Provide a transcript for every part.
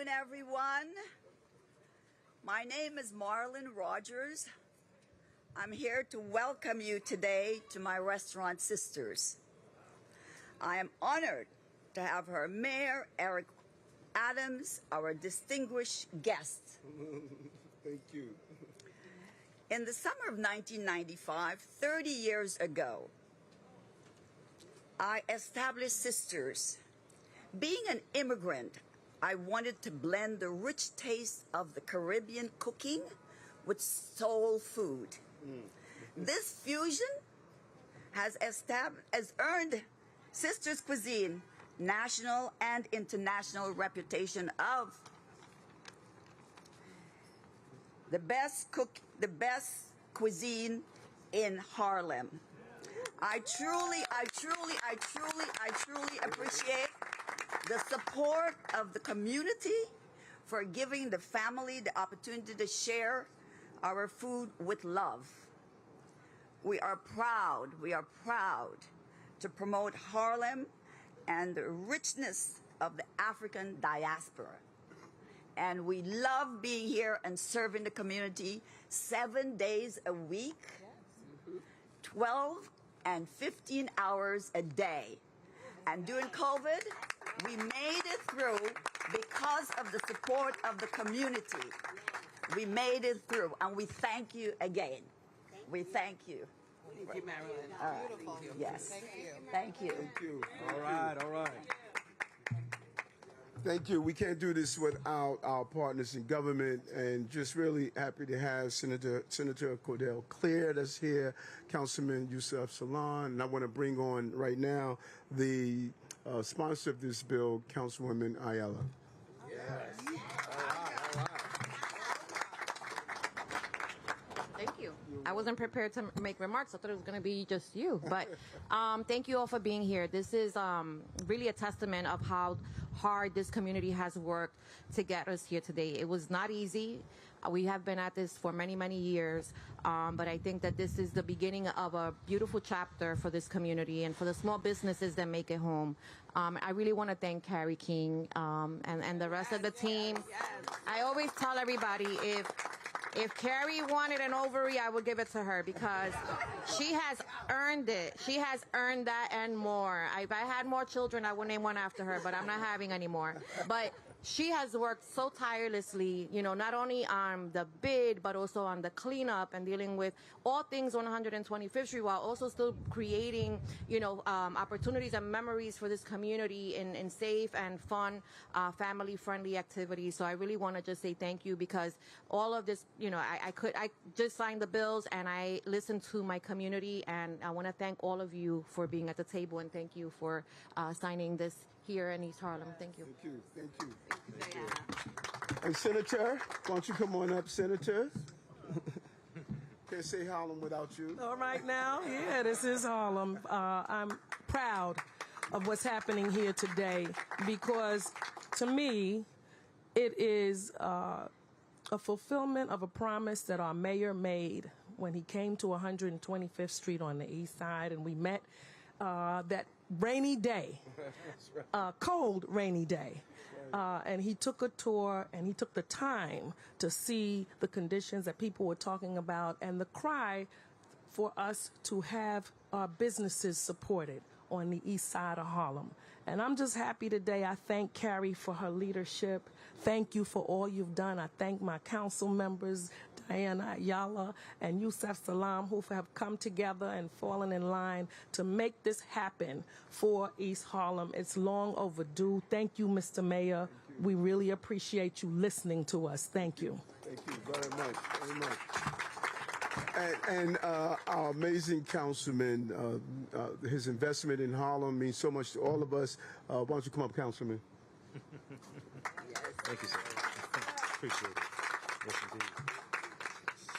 afternoon, everyone. My name is Marlon Rogers. I'm here to welcome you today to my restaurant sisters. I am honored to have her Mayor Eric Adams, our distinguished guest. Thank you. In the summer of 1995, 30 years ago, I established Sisters. Being an immigrant, I wanted to blend the rich taste of the Caribbean cooking with soul food. This fusion has earned Sisters Cuisine national and international reputation of the best cuisine in Harlem. I truly appreciate the support of the community for giving the family the opportunity to share our food with love. We are proud to promote Harlem and the richness of the African diaspora. And we love being here and serving the community 7 days a week, 12 and 15 hours a day. And during COVID, we made it through because of the support of the community. We made it through, and we thank you again. We thank you. Thank you, Marilyn. Beautiful. Yes. Thank you. Thank you. Thank you. All right. Thank you. We can't do this without our partners in government, and just really happy to have Senator Cordell Clear that's here, Councilman Yusuf Salon, and I want to bring on right now the sponsor of this bill, Councilwoman Ayala. Yes. Thank you. I wasn't prepared to make remarks. I thought it was going to be just you. But thank you all for being here. This is really a testament of how hard this community has worked to get us here today. It was not easy. We have been at this for many, many years. But I think that this is the beginning of a beautiful chapter for this community and for the small businesses that make it home. I really want to thank Carrie King and the rest of the team. I always tell everybody if Carrie wanted an ovary, I would give it to her because she has earned it. She has earned that and more. If I had more children, I would name one after her, but I'm not having any more. But she has worked so tirelessly, not only on the bid, but also on the cleanup and dealing with all things on 125th Street while also still creating, opportunities and memories for this community in safe and fun, family-friendly activities. So I really want to just say thank you because all of this, I just signed the bills and I listened to my community, and I want to thank all of you for being at the table, and thank you for signing this here in East Harlem. Thank you. Thank you. And Senator, why don't you come on up, Senator? Can't say Harlem without you. All right now, yeah, this is Harlem. I'm proud of what's happening here today because to me, it is a fulfillment of a promise that our mayor made when he came to 125th Street on the east side, and we met that rainy day, cold rainy day. And he took a tour and he took the time to see the conditions that people were talking about and the cry for us to have our businesses supported on the east side of Harlem. And I'm just happy today. I thank Carrie for her leadership. Thank you for all you've done. I thank my council members, Diana Ayala and Yusuf Salam, who have come together and fallen in line to make this happen for East Harlem. It's long overdue. Thank you, Mr. Mayor. We really appreciate you listening to us. Thank you. Thank you very much. Very much. And our amazing councilman, his investment in Harlem means so much to all of us. Why don't you come up, Councilman? Thank you, sir. Appreciate it. Yes, indeed.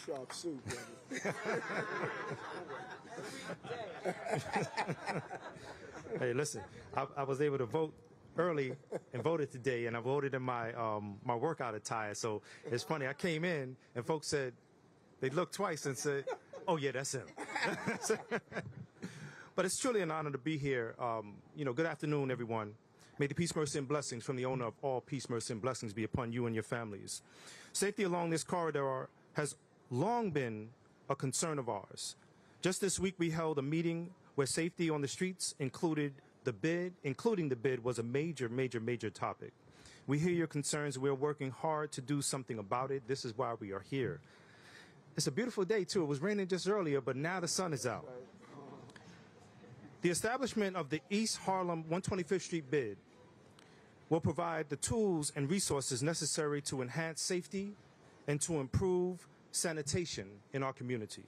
Sharp suit, brother. Hey, listen, I was able to vote early and voted today, and I voted in my my workout attire. So it's funny, I came in and folks said, they looked twice and said, oh yeah, that's him. But it's truly an honor to be here. Good afternoon, everyone. May the peace, mercy, and blessings from the owner of all peace, mercy, and blessings be upon you and your families. Safety along this corridor has long been a concern of ours. Just this week, we held a meeting where safety on the streets including the bid was a major topic. We hear your concerns. We're working hard to do something about it. This is why we are here. It's a beautiful day, too. It was raining just earlier, but now the sun is out. The establishment of the East Harlem 125th Street bid will provide the tools and resources necessary to enhance safety and to improve sanitation in our community.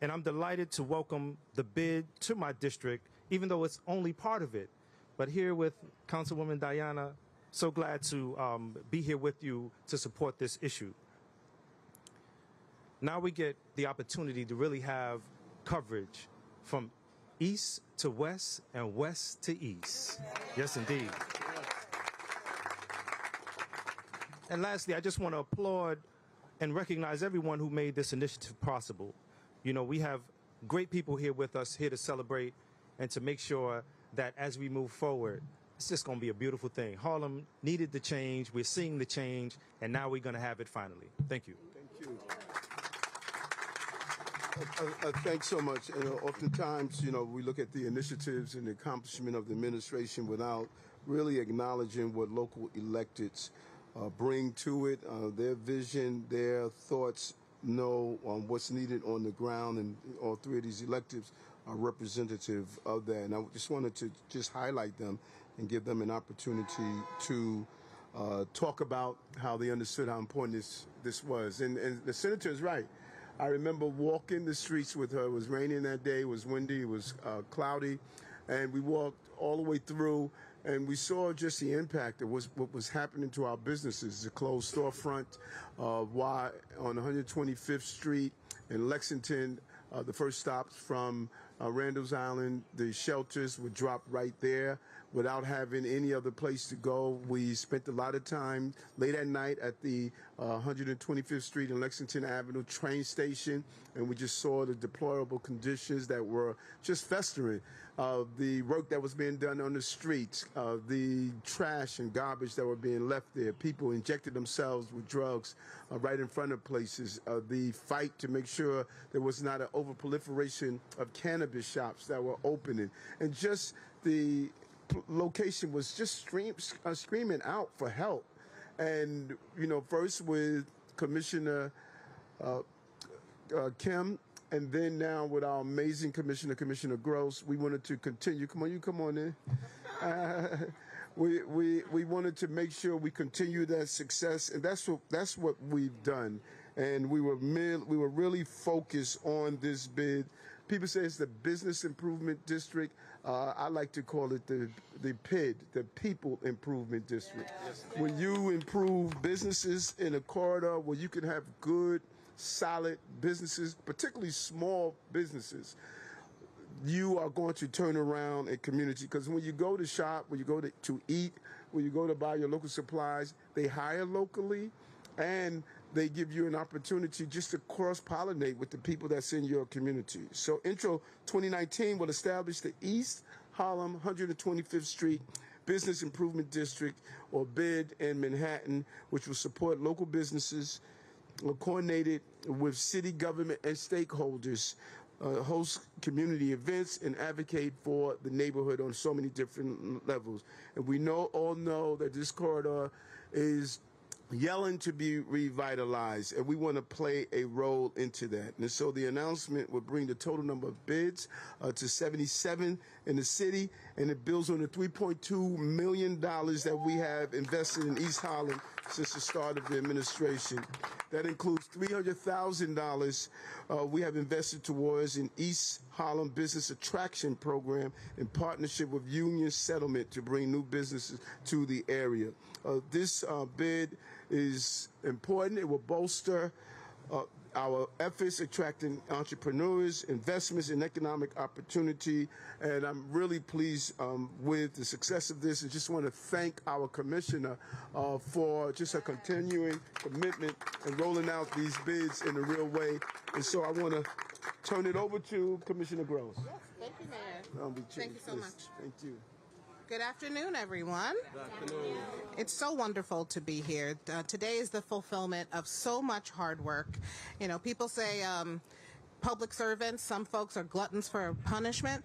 And I'm delighted to welcome the bid to my district, even though it's only part of it. But here with Councilwoman Diana, so glad to be here with you to support this issue. Now we get the opportunity to really have coverage from east to west and west to east. Yes, indeed. And lastly, I just want to applaud and recognize everyone who made this initiative possible. You know, we have great people here with us, here to celebrate and to make sure that as we move forward, it's just going to be a beautiful thing. Harlem needed the change. We're seeing the change, and now we're going to have it finally. Thank you. Thank you. Thanks so much. And oftentimes, we look at the initiatives and the accomplishment of the administration without really acknowledging what local electeds bring to it, their vision, their thoughts, know what's needed on the ground, and all three of these electives are representative of that. And I just wanted to just highlight them and give them an opportunity to talk about how they understood how important this was. And the senator is right. I remember walking the streets with her. It was raining that day. It was windy. It was cloudy. And we walked all the way through, and we saw just the impact of what was happening to our businesses. The closed storefront, why on 125th Street in Lexington, the first stops from Randall's Island, the shelters would drop right there without having any other place to go. We spent a lot of time late at night at the 125th Street and Lexington Avenue train station, and we just saw the deplorable conditions that were just festering. The work that was being done on the streets, the trash and garbage that were being left there. People injected themselves with drugs right in front of places. The fight to make sure there was not an overproliferation of cannabis shops that were opening. And just the location was just screaming out for help. And, first with Commissioner Kim, and then now with our amazing Commissioner Gross, we wanted to continue. Come on, you come on in. We wanted to make sure we continue that success, and that's what we've done. And we were really focused on this bid. People say it's the Business Improvement District. I like to call it the PID, the People Improvement District. Yes. When you improve businesses in a corridor where you can have good, solid businesses, particularly small businesses, you are going to turn around a community. Because when you go to shop, when you go to eat, when you go to buy your local supplies, they hire locally, and they give you an opportunity just to cross-pollinate with the people that's in your community. So Intro 2019 will establish the East Harlem 125th Street Business Improvement District, or BID, in Manhattan, which will support local businesses, coordinated with city government and stakeholders, host community events, and advocate for the neighborhood on so many different levels. And we all know that this corridor is yelling to be revitalized, and we want to play a role into that. And so the announcement will bring the total number of bids to 77 in the city, and it builds on the $3.2 million that we have invested in East Harlem since the start of the administration. That includes $300,000 we have invested towards an East Harlem Business Attraction Program in partnership with Union Settlement to bring new businesses to the area. This bid is important. It will bolster our efforts attracting entrepreneurs, investments, and economic opportunity. And I'm really pleased with the success of this, and just want to thank our commissioner for just a continuing commitment and rolling out these bids in a real way. And so I want to turn it over to Commissioner Gross. Yes, thank you, Mayor. Thank you so much. Thank you. Good afternoon, everyone. Good afternoon. It's so wonderful to be here. Today is the fulfillment of so much hard work. You know, people say public servants, some folks are gluttons for punishment,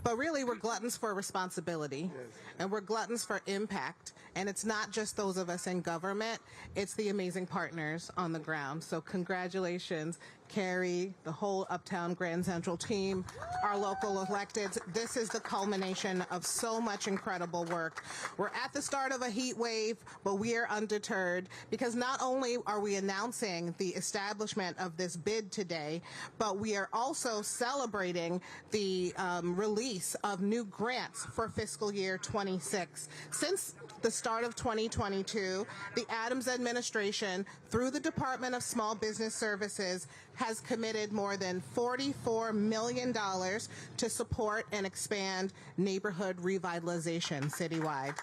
but really we're gluttons for responsibility, and we're gluttons for impact. And it's not just those of us in government, it's the amazing partners on the ground. So congratulations, Carrie, the whole Uptown Grand Central team, our local electeds. This is the culmination of so much incredible work. We're at the start of a heat wave, but we are undeterred because not only are we announcing the establishment of this bid today, but we are also celebrating the release of new grants for fiscal year 26. Since the start of 2022, the Adams administration, through the Department of Small Business Services, has committed more than $44 million to support and expand neighborhood revitalization citywide.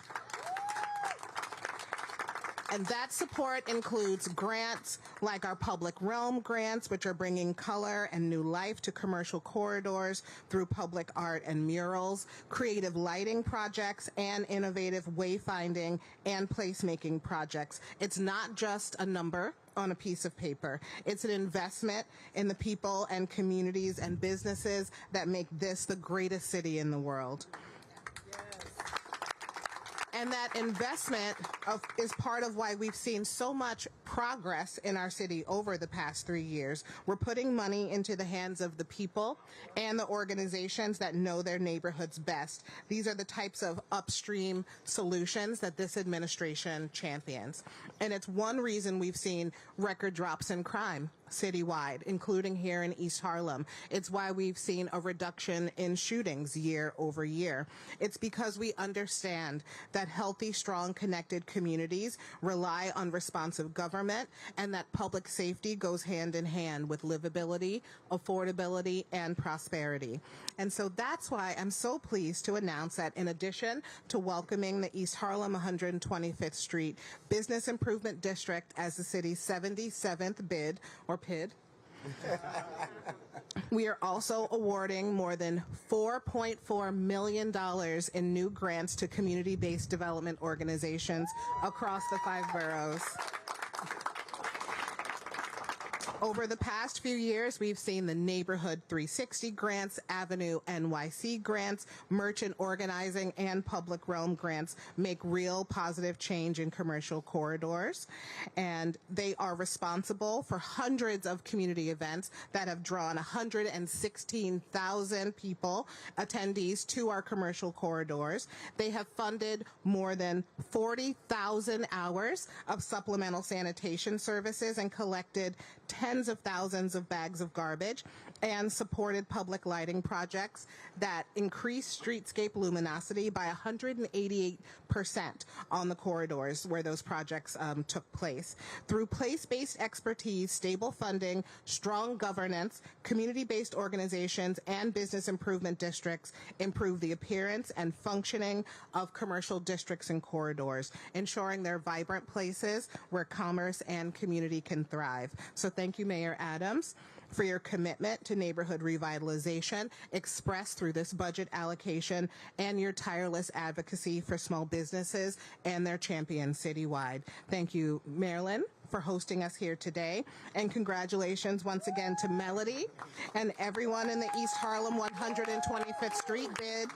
And that support includes grants like our Public Realm grants, which are bringing color and new life to commercial corridors through public art and murals, creative lighting projects, and innovative wayfinding and placemaking projects. It's not just a number on a piece of paper. It's an investment in the people and communities and businesses that make this the greatest city in the world. And that investment is part of why we've seen so much progress in our city over the past 3 years. We're putting money into the hands of the people and the organizations that know their neighborhoods best. These are the types of upstream solutions that this administration champions. And it's one reason we've seen record drops in crime citywide, including here in East Harlem. It's why we've seen a reduction in shootings year over year. It's because we understand that healthy, strong, connected communities rely on responsive government, and that public safety goes hand in hand with livability, affordability, and prosperity. And so that's why I'm so pleased to announce that in addition to welcoming the East Harlem 125th Street Business Improvement District as the city's 77th bid, or PID, we are also awarding more than $4.4 million in new grants to community-based development organizations across the 5 boroughs. Over the past few years, we've seen the Neighborhood 360 grants, Avenue NYC grants, merchant organizing, and Public Realm grants make real positive change in commercial corridors. And they are responsible for hundreds of community events that have drawn 116,000 people, attendees, to our commercial corridors. They have funded more than 40,000 hours of supplemental sanitation services and collected tens of thousands of bags of garbage, and supported public lighting projects that increased streetscape luminosity by 188% on the corridors where those projects took place. Through place-based expertise, stable funding, strong governance, community-based organizations, and business improvement districts improve the appearance and functioning of commercial districts and corridors, ensuring they're vibrant places where commerce and community can thrive. So thank you, Mayor Adams, for your commitment to neighborhood revitalization expressed through this budget allocation and your tireless advocacy for small businesses and their champions citywide. Thank you, Marilyn, for hosting us here today. And congratulations once again to Melody and everyone in the East Harlem 125th Street Bid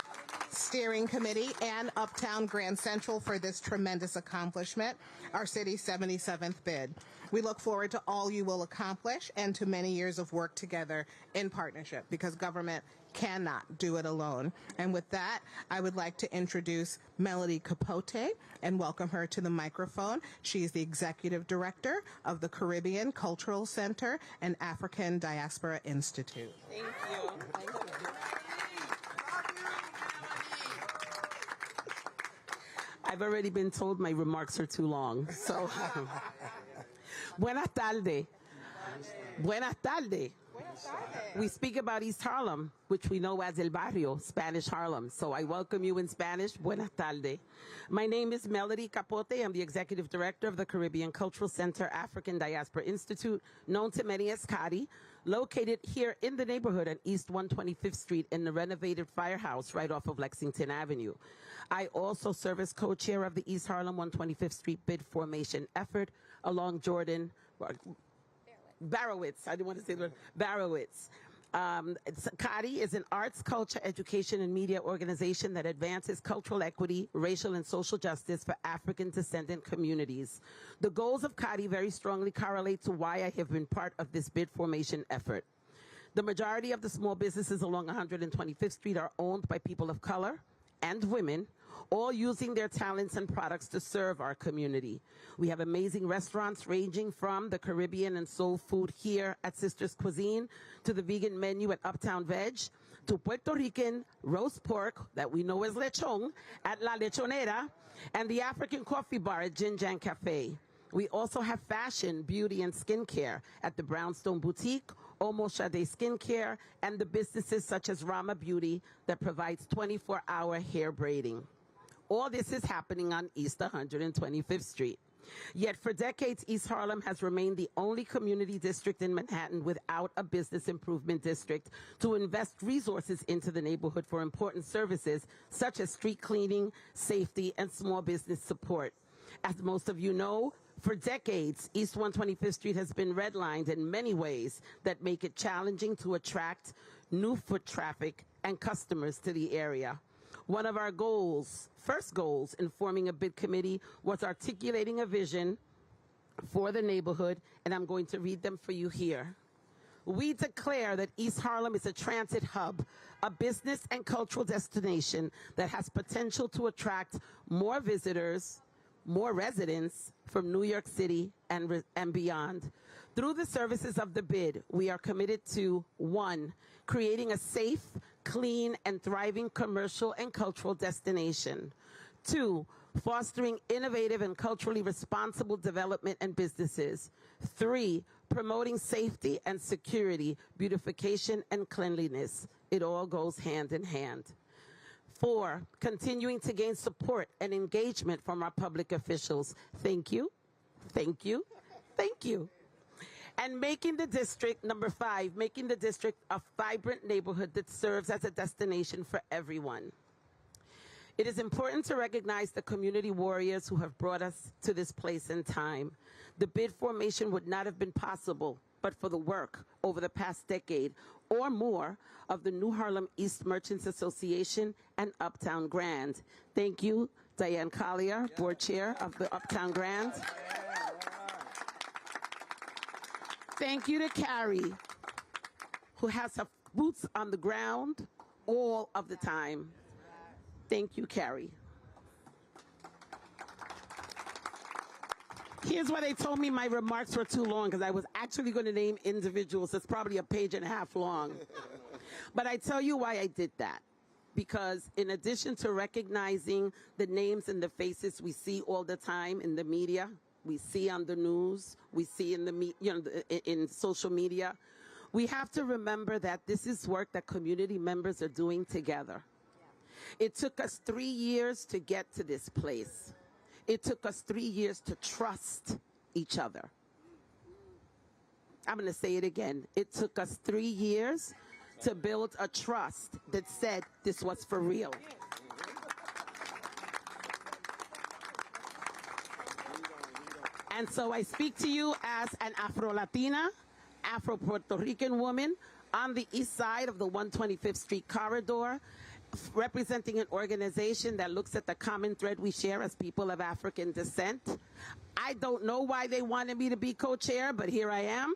Steering Committee and Uptown Grand Central for this tremendous accomplishment, our city's 77th bid. We look forward to all you will accomplish and to many years of work together in partnership, because government cannot do it alone. And with that, I would like to introduce Melody Capote and welcome her to the microphone. She is the Executive Director of the Caribbean Cultural Center and African Diaspora Institute. Thank you. Thank you. I've already been told my remarks are too long, so buenas tardes. Buenas tardes. We speak about East Harlem, which we know as El Barrio, Spanish Harlem. So I welcome you in Spanish. Buenas tardes. My name is Melody Capote. I'm the Executive Director of the Caribbean Cultural Center African Diaspora Institute, known to many as CADI, located here in the neighborhood at East 125th Street in the renovated firehouse right off of Lexington Avenue. I also serve as co-chair of the East Harlem 125th Street bid formation effort along Jordan Barrowitz. I didn't want to say the word Barrowitz. CADI is an arts, culture, education, and media organization that advances cultural equity, racial and social justice for African descendant communities. The goals of CADI very strongly correlate to why I have been part of this bid formation effort. The majority of the small businesses along 125th Street are owned by people of color and women, all using their talents and products to serve our community. We have amazing restaurants ranging from the Caribbean and soul food here at Sister's Cuisine to the vegan menu at Uptown Veg to Puerto Rican roast pork that we know as lechon at La Lechonera and the African coffee bar at Jin Jan Cafe. We also have fashion, beauty, and skincare at the Brownstone Boutique, Omo Shade Skincare, and the businesses such as Rama Beauty that provides 24-hour hair braiding. All this is happening on East 125th Street. Yet for decades, East Harlem has remained the only community district in Manhattan without a business improvement district to invest resources into the neighborhood for important services such as street cleaning, safety, and small business support. As most of you know, for decades, East 125th Street has been redlined in many ways that make it challenging to attract new foot traffic and customers to the area. One of our goals, first goals in forming a bid committee was articulating a vision for the neighborhood, and I'm going to read them for you here. We declare that East Harlem is a transit hub, a business and cultural destination that has potential to attract more visitors, more residents from New York City and beyond. Through the services of the bid, we are committed to, 1, creating a safe, clean, and thriving commercial and cultural destination. 2, fostering innovative and culturally responsible development and businesses. 3, promoting safety and security, beautification, and cleanliness. It all goes hand in hand. 4, continuing to gain support and engagement from our public officials. Thank you, thank you, thank you. And making the district, number 5, making the district a vibrant neighborhood that serves as a destination for everyone. It is important to recognize the community warriors who have brought us to this place and time. The bid formation would not have been possible but for the work over the past decade or more of the New Harlem East Merchants Association and Uptown Grand. Thank you, Diane Collier, board chair of the Uptown Grand. Thank you to Carrie, who has her boots on the ground all of the time. Thank you, Carrie. Here's why they told me my remarks were too long, because I was actually going to name individuals. It's probably a page and a half long. But I tell you why I did that. Because in addition to recognizing the names and the faces we see all the time in the media, we see on the news, we see in the in social media, we have to remember that this is work that community members are doing together. It took us 3 years to get to this place. It took us 3 years to trust each other. I'm going to say it again. It took us 3 years to build a trust that said this was for real. And so I speak to you as an Afro-Latina, Afro-Puerto Rican woman on the east side of the 125th Street corridor, representing an organization that looks at the common thread we share as people of African descent. I don't know why they wanted me to be co-chair, but here I am.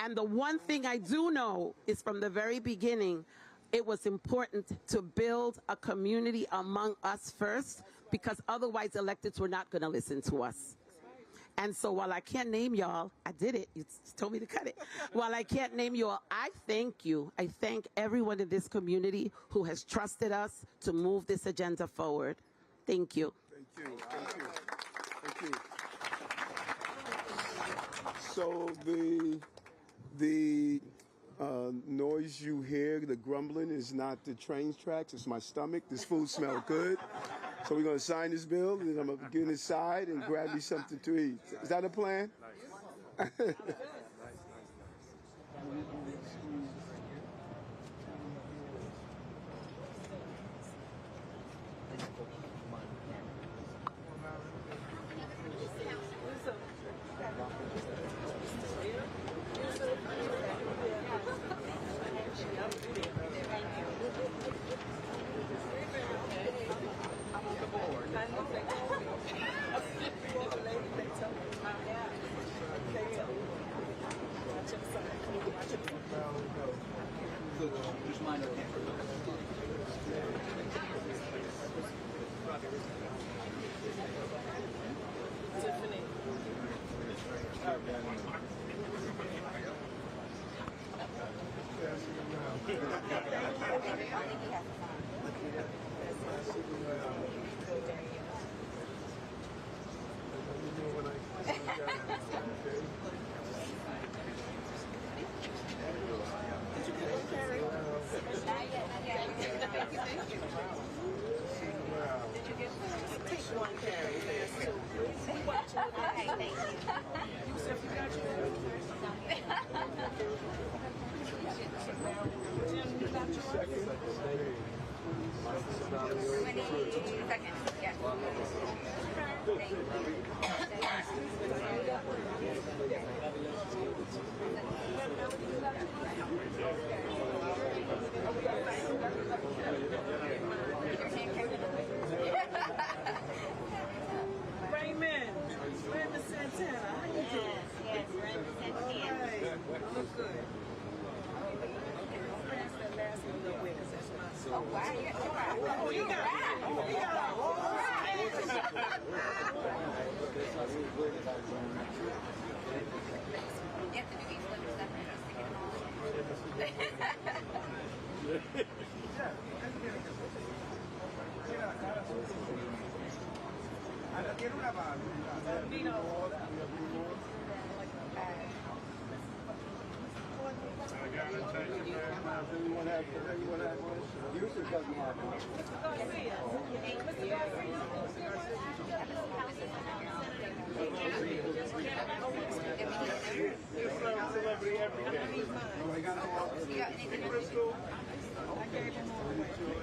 And the one thing I do know is from the very beginning, it was important to build a community among us first, because otherwise electeds were not going to listen to us. And so while I can't name y'all, I did it. You told me to cut it. While I can't name you all, I thank you. I thank everyone in this community who has trusted us to move this agenda forward. Thank you. Thank you. Thank you. Thank you. So The noise you hear, the grumbling, is not the train tracks. It's my stomach. This food smells good. So we're going to sign this bill, and then I'm going to get inside and grab me something to eat. Is that a plan? Raymond, Raymond Santana, how you doing? Yes, Raymond Santana. Look good. Pass that last one a little bit, 'cause that's my soul. Oh, wow, you got You have to do each little stuff and just stick it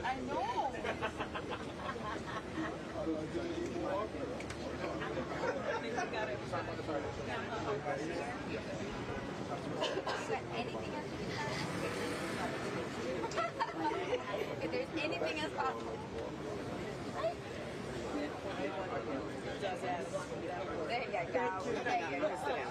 I know. If there's anything else possible. There you go. There you go.